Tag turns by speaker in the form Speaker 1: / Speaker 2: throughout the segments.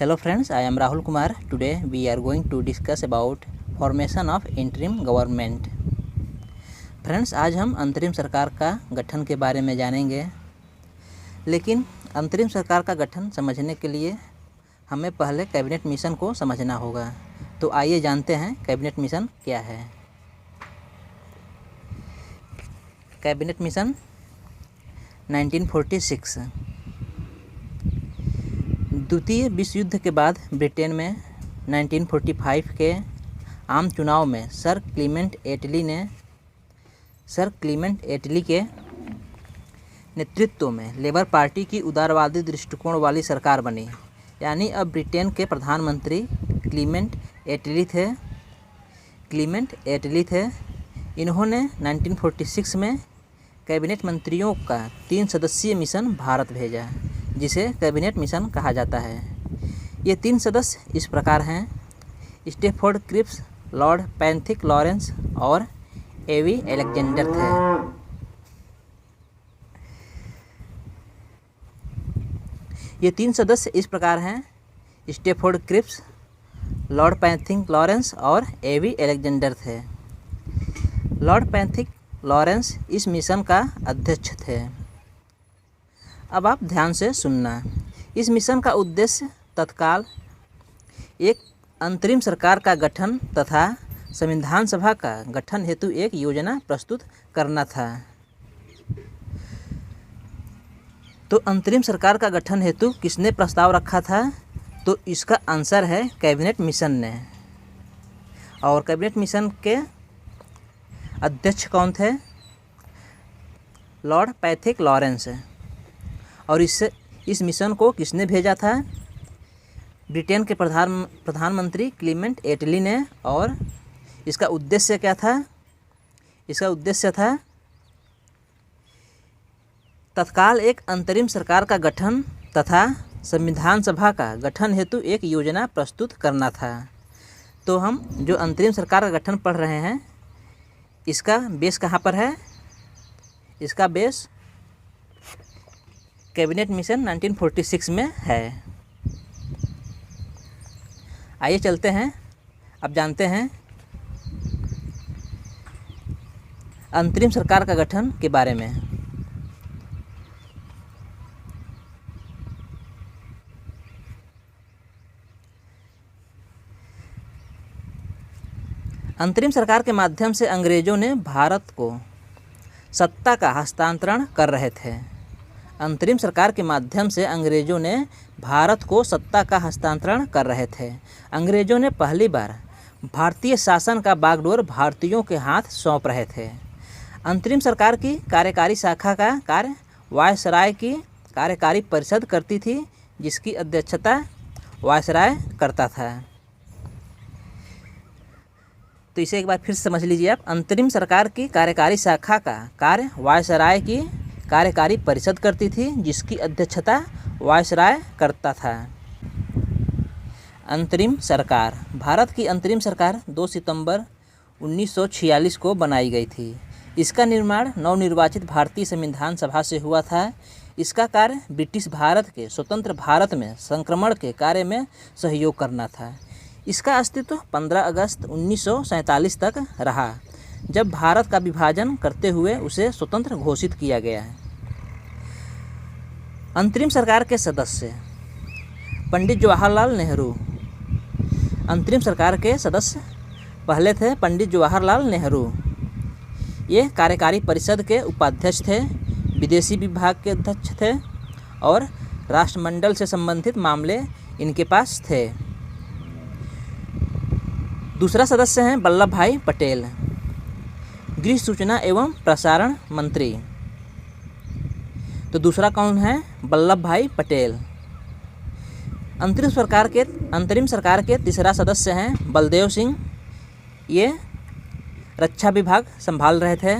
Speaker 1: Hello friends, I am Rahul Kumar. Today we are going to discuss about formation of interim government. Friends, आज हम अंतरिम सरकार का गठन के बारे में जानेंगे, लेकिन अंतरिम सरकार का गठन समझने के लिए हमें पहले कैबिनेट मिशन को समझना होगा। तो आइए जानते हैं कैबिनेट मिशन क्या है। Cabinet mission 1946। द्वितीय विश्व युद्ध के बाद ब्रिटेन में 1945 के आम चुनाव में सर क्लीमेंट एटली के नेतृत्व में लेबर पार्टी की उदारवादी दृष्टिकोण वाली सरकार बनी। यानी अब ब्रिटेन के प्रधानमंत्री क्लीमेंट एटली थे। इन्होंने 1946 में कैबिनेट मंत्रियों का 3 सदस्यीय मिशन भारत भेजा, जिसे कैबिनेट मिशन कहा जाता है। ये 3 सदस्य इस प्रकार हैं: Stafford Cripps, Lord Pethick Lawrence और एवी अलेक्जेंडर थे। ये 3 सदस्य इस प्रकार हैं: Stafford Cripps, Lord Pethick Lawrence और एवी अलेक्जेंडर थे। लॉर्ड पैथिक लॉरेंस इस मिशन का अध्यक्ष थे। अब आप ध्यान से सुनना। इस मिशन का उद्देश्य तत्काल एक अंतरिम सरकार का गठन तथा संविधान सभा का गठन हेतु एक योजना प्रस्तुत करना था। तो अंतरिम सरकार का गठन हेतु किसने प्रस्ताव रखा था? तो इसका आंसर है कैबिनेट मिशन ने। और कैबिनेट मिशन के अध्यक्ष कौन थे? Lord Pethick Lawrence. और इस मिशन को किसने भेजा था? ब्रिटेन के प्रधानमंत्री क्लीमेंट एटली ने। और इसका उद्देश्य क्या था? इसका उद्देश्य था तत्काल एक अंतरिम सरकार का गठन तथा संविधान सभा का गठन हेतु एक योजना प्रस्तुत करना था। तो हम जो अंतरिम सरकार का गठन पढ़ रहे हैं, इसका बेस कहाँ पर है? इसका बेस कैबिनेट मिशन 1946 में है। आइए चलते हैं, अब जानते हैं अंतरिम सरकार का गठन के बारे में। अंतरिम सरकार के माध्यम से अंग्रेजों ने भारत को सत्ता का हस्तांतरण कर रहे थे। अंतरिम सरकार के माध्यम से अंग्रेजों ने भारत को सत्ता का हस्तांतरण कर रहे थे। अंग्रेजों ने पहली बार भारतीय शासन का बागडोर भारतीयों के हाथ सौंप रहे थे। अंतरिम सरकार की कार्यकारी शाखा का कार्य वायसराय की कार्यकारी परिषद करती थी, जिसकी अध्यक्षता वायसराय करता था। तो इसे एक बार फिर से समझ लीजिए आप। अंतरिम सरकार की कार्यकारी शाखा का कार्य वायसराय की कार्यकारी परिषद करती थी, जिसकी अध्यक्षता वायसराय करता था। अंतरिम सरकार। भारत की अंतरिम सरकार 2 सितंबर 1946 को बनाई गई थी। इसका निर्माण नवनिर्वाचित भारतीय संविधान सभा से हुआ था। इसका कार्य ब्रिटिश भारत के स्वतंत्र भारत में संक्रमण के कार्य में सहयोग करना था। इसका अस्तित्व 15 अगस्त 1947 तक रहा, जब भारत का विभाजन करते हुए उसे स्वतंत्र घोषित किया गया है। अंतरिम सरकार के सदस्य: पंडित जवाहरलाल नेहरू। अंतरिम सरकार के सदस्य पहले थे पंडित जवाहरलाल नेहरू। ये कार्यकारी परिषद के उपाध्यक्ष थे, विदेशी विभाग के अध्यक्ष थे और राष्ट्रमंडल से संबंधित मामले इनके पास थे। दूसरा सदस्य हैं वल्लभ भाई पटेल, गृह सूचना एवं प्रसारण मंत्री। तो दूसरा कौन है? वल्लभ भाई पटेल। अंतरिम सरकार के तीसरा सदस्य हैं बलदेव सिंह। ये रक्षा विभाग संभाल रहे थे।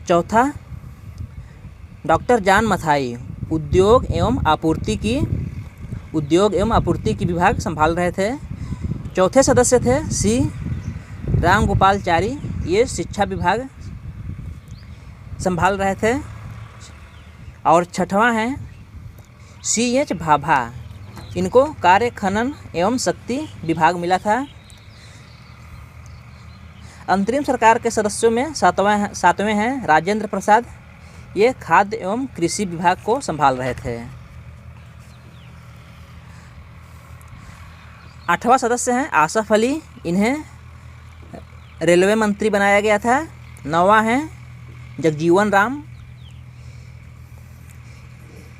Speaker 1: चौथा डॉक्टर जॉन मथाई, उद्योग एवं आपूर्ति की विभाग संभाल रहे थे। चौथे सदस्य थे सी राम गोपालचारी, ये शिक्षा विभाग संभाल रहे थे। और छठवां है C.H. भाभा, इनको कार्य खनन एवं शक्ति विभाग मिला था। अंतरिम सरकार के सदस्यों में सातवें हैं राजेंद्र प्रसाद, ये खाद्य एवं कृषि विभाग को संभाल रहे थे। 8वां सदस्य हैं आसफ अली, इन्हें रेलवे मंत्री बनाया गया था। 9वां हैं जगजीवन राम,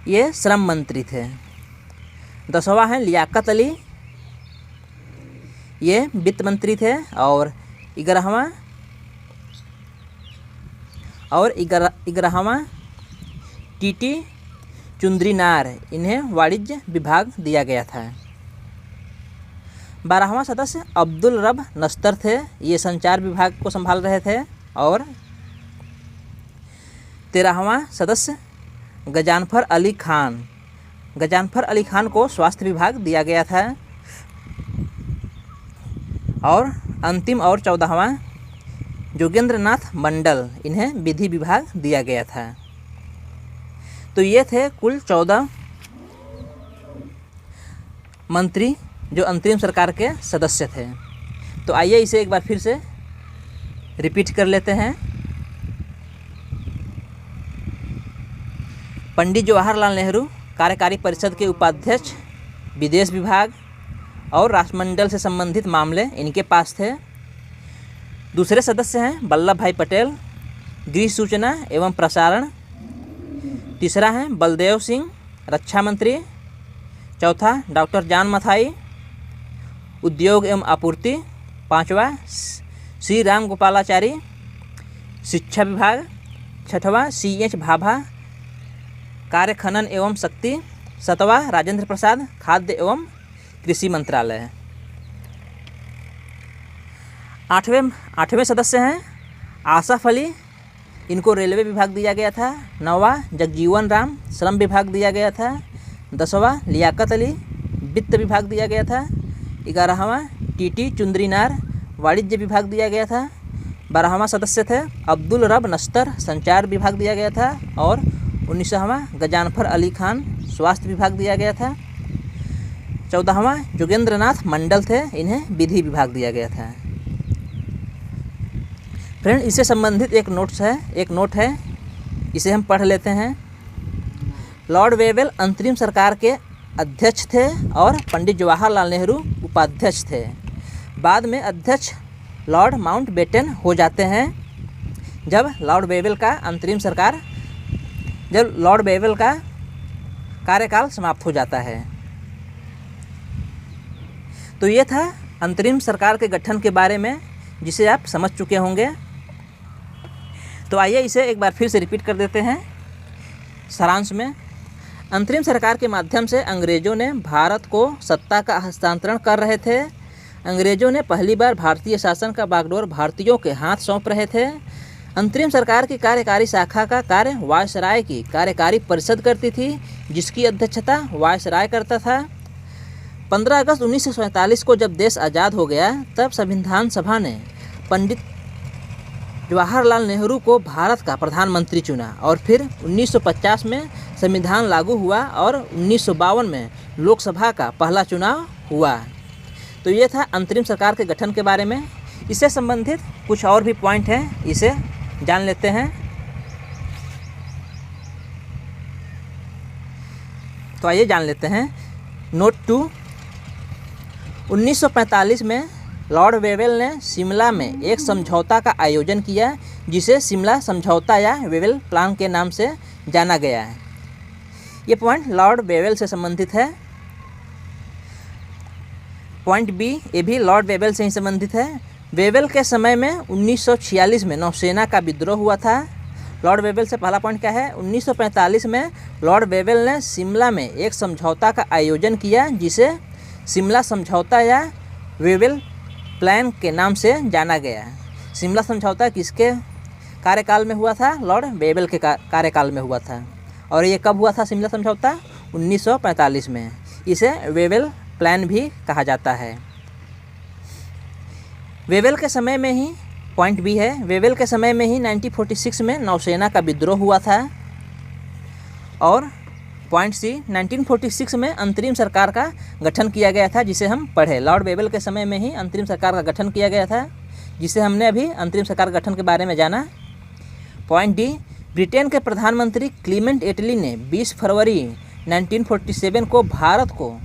Speaker 1: ये श्रम मंत्री थे। 10वां हैं लियाकत अली, ये वित्त मंत्री थे। और 11वां टी चुंद्रीनार, इन्हें वाणिज्य विभाग दिया गया था। 12वां सदस्य अब्दुल रब नस्तर थे, ये संचार विभाग को संभाल रहे थे। और 13वां सदस्य गजानफर अली खान, गजानफर अली खान को स्वास्थ्य विभाग दिया गया था। और अंतिम और 14वां जोगेंद्र नाथ मंडल, इन्हें विधि विभाग दिया गया था। तो ये थे कुल 14 मंत्री जो अंतरिम सरकार के सदस्य थे। तो आइए इसे एक बार फिर से रिपीट कर लेते हैं। पंडित जवाहरलाल नेहरू कार्यकारी परिषद के उपाध्यक्ष, विदेश विभाग और राष्ट्रमंडल से संबंधित मामले इनके पास थे। दूसरे सदस्य हैं वल्लभ भाई पटेल, गृह सूचना एवं प्रसारण। तीसरा है बलदेव सिंह, रक्षा मंत्री। चौथा डॉक्टर जॉन मथाई, उद्योग एवं आपूर्ति। 5वां श्री राम गोपालाचारी, शिक्षा विभाग। 6वां C.H. भाभा, कार्य खनन एवं शक्ति। 7वां राजेंद्र प्रसाद, खाद्य एवं कृषि मंत्रालय। 8वें सदस्य हैं आसफ अली, इनको रेलवे विभाग दिया गया था। 9वां जगजीवन राम, श्रम विभाग दिया गया था। 10वां लियाकत अली, वित्त विभाग दिया गया था। 11वां टी चुंद्रीनार, वाणिज्य विभाग दिया गया था। 12वां सदस्य थे अब्दुल रब नस्तर, संचार विभाग दिया गया था। और 19वां गजानफर अली खान, स्वास्थ्य विभाग दिया गया था। 14वां जोगेंद्र नाथ मंडल थे, इन्हें विधि विभाग दिया गया था। फ्रेंड, इससे संबंधित एक नोट है, इसे हम पढ़ लेते हैं। लॉर्ड वेवेल अंतरिम सरकार के अध्यक्ष थे और पंडित जवाहरलाल नेहरू उपाध्यक्ष थे। बाद में अध्यक्ष लॉर्ड माउंटबेटन हो जाते हैं जब लॉर्ड वेवेल का कार्यकाल समाप्त हो जाता है। तो ये था अंतरिम सरकार के गठन के बारे में, जिसे आप समझ चुके होंगे। तो आइए इसे एक बार फिर से रिपीट कर देते हैं सारांश में। अंतरिम सरकार के माध्यम से अंग्रेज़ों ने भारत को सत्ता का हस्तांतरण कर रहे थे। अंग्रेज़ों ने पहली बार भारतीय शासन का बागडोर भारतीयों के हाथ सौंप रहे थे। अंतरिम सरकार की कार्यकारी शाखा का कार्य वायसराय की कार्यकारी परिषद करती थी, जिसकी अध्यक्षता वायसराय करता था। 15 अगस्त 1947 को जब देश आज़ाद हो गया, तब संविधान सभा ने पंडित जवाहरलाल नेहरू को भारत का प्रधानमंत्री चुना। और फिर 1950 में संविधान लागू हुआ और 1952 में लोकसभा का पहला चुनाव हुआ। तो ये था अंतरिम सरकार के गठन के बारे में। इससे संबंधित कुछ और भी पॉइंट हैं, इसे जान लेते हैं। तो आइए जान लेते हैं। नोट 2, 1945 में लॉर्ड वेवेल ने शिमला में एक समझौता का आयोजन किया, जिसे शिमला समझौता या वेवेल प्लान के नाम से जाना गया है। ये पॉइंट लॉर्ड वेवेल से संबंधित है। पॉइंट बी, ये भी लॉर्ड वेवेल से ही संबंधित है। वेवेल के समय में 1946 में नौसेना का विद्रोह हुआ था। लॉर्ड वेवेल से पहला पॉइंट क्या है? 1945 में लॉर्ड वेवेल ने शिमला में एक समझौता का आयोजन किया, जिसे शिमला समझौता या वेवेल प्लान के नाम से जाना गया है। शिमला समझौता किसके कार्यकाल में हुआ था? लॉर्ड वेवेल के कार्यकाल में हुआ था। और ये कब हुआ था शिमला समझौता? 1945 में। इसे वेवेल प्लान भी कहा जाता है। वेवेल के समय में ही पॉइंट बी है, वेवेल के समय में ही 1946 में नौसेना का विद्रोह हुआ था। और पॉइंट सी, 1946 में अंतरिम सरकार का गठन किया गया था, जिसे हम पढ़े। लॉर्ड वेवेल के समय में ही अंतरिम सरकार का गठन किया गया था, जिसे हमने अभी अंतरिम सरकार गठन के बारे में जाना। पॉइंट डी, ब्रिटेन के प्रधानमंत्री क्लीमेंट एटली ने 20 फरवरी 1947 को भारत को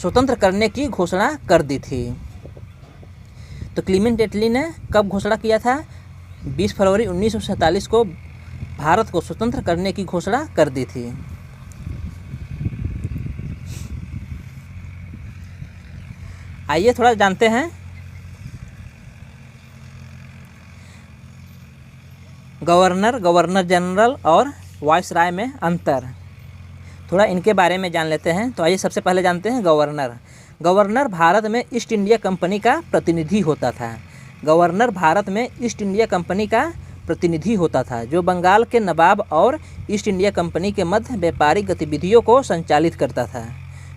Speaker 1: स्वतंत्र करने की घोषणा कर दी थी। तो क्लीमेंट एटली ने कब घोषणा किया था? 20 फरवरी 1947 को भारत को स्वतंत्र करने की घोषणा कर दी थी। आइए थोड़ा जानते हैं गवर्नर, गवर्नर जनरल और वायसराय में अंतर। थोड़ा इनके बारे में जान लेते हैं। तो आइए सबसे पहले जानते हैं गवर्नर। गवर्नर भारत में ईस्ट इंडिया कंपनी का प्रतिनिधि होता था। गवर्नर भारत में ईस्ट इंडिया कंपनी का प्रतिनिधि होता था, जो बंगाल के नवाब और ईस्ट इंडिया कंपनी के मध्य व्यापारिक गतिविधियों को संचालित करता था।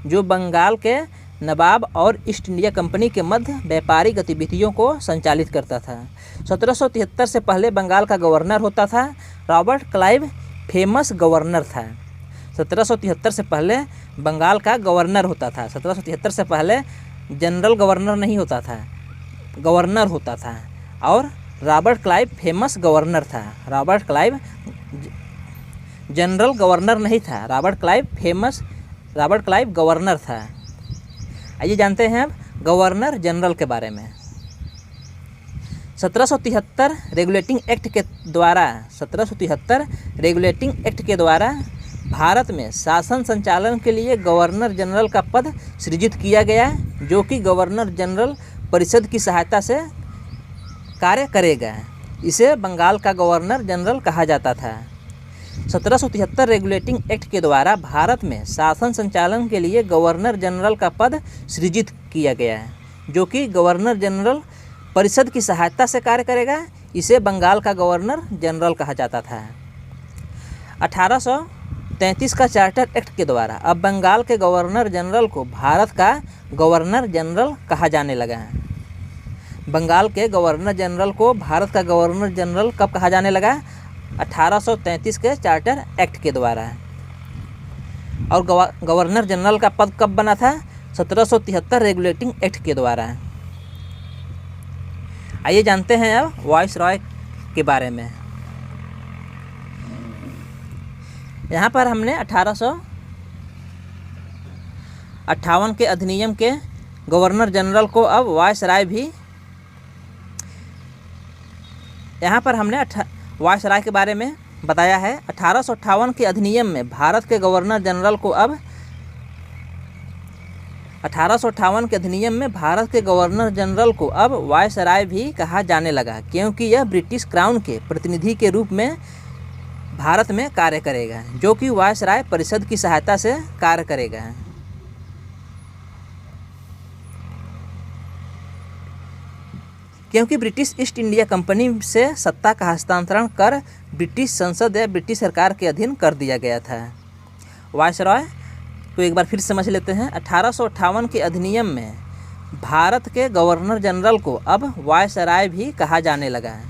Speaker 1: जो बंगाल के नवाब और ईस्ट इंडिया कंपनी के मध्य व्यापारिक गतिविधियों को संचालित करता था। 1773 से पहले बंगाल का गवर्नर होता था रॉबर्ट क्लाइव, फेमस गवर्नर था। 1773 से पहले बंगाल का गवर्नर होता था। 1773 से पहले जनरल गवर्नर नहीं होता था, गवर्नर होता था। और रॉबर्ट क्लाइव फेमस गवर्नर था। रॉबर्ट क्लाइव जनरल गवर्नर नहीं था, रॉबर्ट क्लाइव गवर्नर था। आइए जानते हैं अब गवर्नर जनरल के बारे में। 1773 रेगुलेटिंग एक्ट के द्वारा भारत में शासन संचालन के लिए गवर्नर जनरल का पद सृजित किया गया, जो कि गवर्नर जनरल परिषद की सहायता से कार्य करेगा। इसे बंगाल का गवर्नर जनरल कहा जाता था। 1773 रेगुलेटिंग एक्ट के द्वारा भारत में शासन संचालन के लिए गवर्नर जनरल का पद सृजित किया गया है, जो कि गवर्नर जनरल परिषद की सहायता से कार्य करेगा। इसे बंगाल का गवर्नर जनरल कहा जाता था। 1833 का चार्टर एक्ट के द्वारा अब बंगाल के गवर्नर जनरल को भारत का गवर्नर जनरल कहा जाने लगा है। बंगाल के गवर्नर जनरल को भारत का गवर्नर जनरल कब कहा जाने लगा? 1833 के चार्टर एक्ट के द्वारा। और गवर्नर जनरल का पद कब बना था? 1773 रेगुलेटिंग एक्ट के द्वारा। आइए जानते हैं अब वायसरॉय के बारे में। यहाँ पर हमने 1858 के अधिनियम के गवर्नर जनरल को अब वायसराय भी, यहाँ पर हमने वायसराय के बारे में बताया है। 1858 के अधिनियम में भारत के गवर्नर जनरल को अब 1858 के अधिनियम में भारत के गवर्नर जनरल को अब वायसराय भी कहा जाने लगा, क्योंकि यह ब्रिटिश क्राउन के प्रतिनिधि के रूप में भारत में कार्य करेगा, जो कि वायसराय परिषद की सहायता से कार्य करेगा। क्योंकि ब्रिटिश ईस्ट इंडिया कंपनी से सत्ता का हस्तांतरण कर ब्रिटिश संसद या ब्रिटिश सरकार के अधीन कर दिया गया था। वायसरॉय को एक बार फिर समझ लेते हैं। 1858 के अधिनियम में भारत के गवर्नर जनरल को अब वायसराय भी कहा जाने लगा।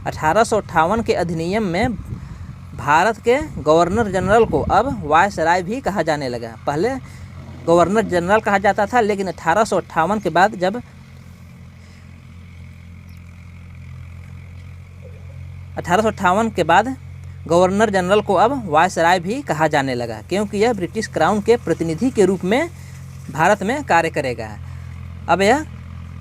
Speaker 1: 1858 के अधिनियम में भारत के गवर्नर जनरल को अब वायसराय भी कहा जाने लगा। पहले गवर्नर जनरल कहा जाता था, लेकिन 1858 के बाद जब 1858 के बाद गवर्नर जनरल को अब वायसराय भी कहा जाने लगा, क्योंकि यह ब्रिटिश क्राउन के प्रतिनिधि के रूप में भारत में कार्य करेगा। अब यह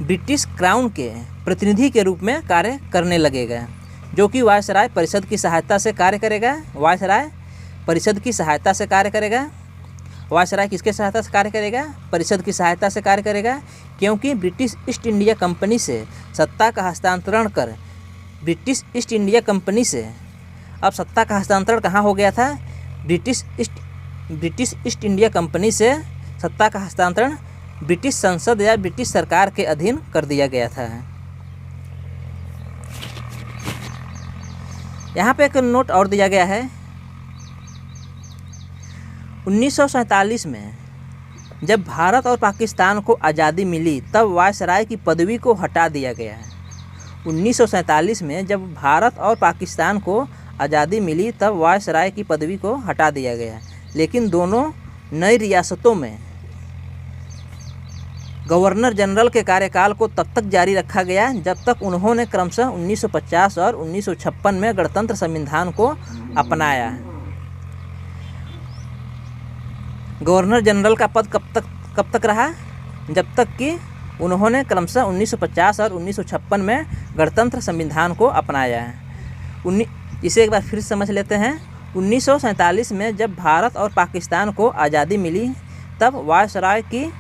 Speaker 1: ब्रिटिश क्राउन के प्रतिनिधि के रूप में कार्य करने लगेगा, जो कि वायसराय परिषद की सहायता से कार्य करेगा। वायसराय परिषद की सहायता से कार्य करेगा। वायसराय किसके सहायता से कार्य करेगा? परिषद की सहायता से कार्य करेगा, क्योंकि ब्रिटिश ईस्ट इंडिया कंपनी से सत्ता का हस्तांतरण कर ब्रिटिश ईस्ट इंडिया कंपनी से अब सत्ता का हस्तांतरण कहाँ हो गया था? ब्रिटिश ईस्ट इंडिया कंपनी से सत्ता का हस्तांतरण ब्रिटिश संसद या ब्रिटिश सरकार के अधीन कर दिया गया था। यहाँ पे एक नोट और दिया गया है। 1947 में जब भारत और पाकिस्तान को आज़ादी मिली, तब वायसराय की पदवी को हटा दिया गया है। 1947 में जब भारत और पाकिस्तान को आज़ादी मिली तब वायसराय की पदवी को हटा दिया गया, लेकिन दोनों नई रियासतों में गवर्नर जनरल के कार्यकाल को तब तक जारी रखा गया जब तक उन्होंने क्रमशः 1950 और 1956 में गणतंत्र संविधान को अपनाया। गवर्नर जनरल का पद कब तक रहा? जब तक कि उन्होंने क्रमशः 1950 और 1956 में गणतंत्र संविधान को अपनाया। इसे एक बार फिर समझ लेते हैं। 1947 में जब भारत और पाकिस्तान को आज़ादी मिली तब वायसराय की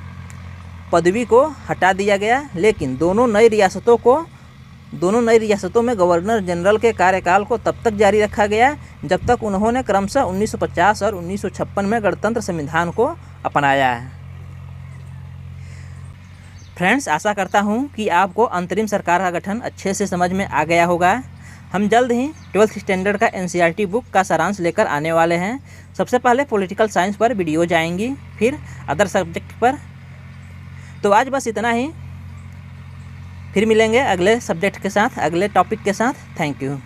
Speaker 1: पदवी को हटा दिया गया, लेकिन दोनों नई रियासतों में गवर्नर जनरल के कार्यकाल को तब तक जारी रखा गया जब तक उन्होंने क्रमशः 1950 और 1956 में गणतंत्र संविधान को अपनाया। फ्रेंड्स, आशा करता हूँ कि आपको अंतरिम सरकार का गठन अच्छे से समझ में आ गया होगा। हम जल्द ही 12th स्टैंडर्ड का NCERT बुक का सारांश लेकर आने वाले हैं। सबसे पहले पॉलिटिकल साइंस पर वीडियोज आएंगी, फिर अदर सब्जेक्ट पर। तो आज बस इतना ही, फिर मिलेंगे अगले सब्जेक्ट के साथ, अगले टॉपिक के साथ। Thank you.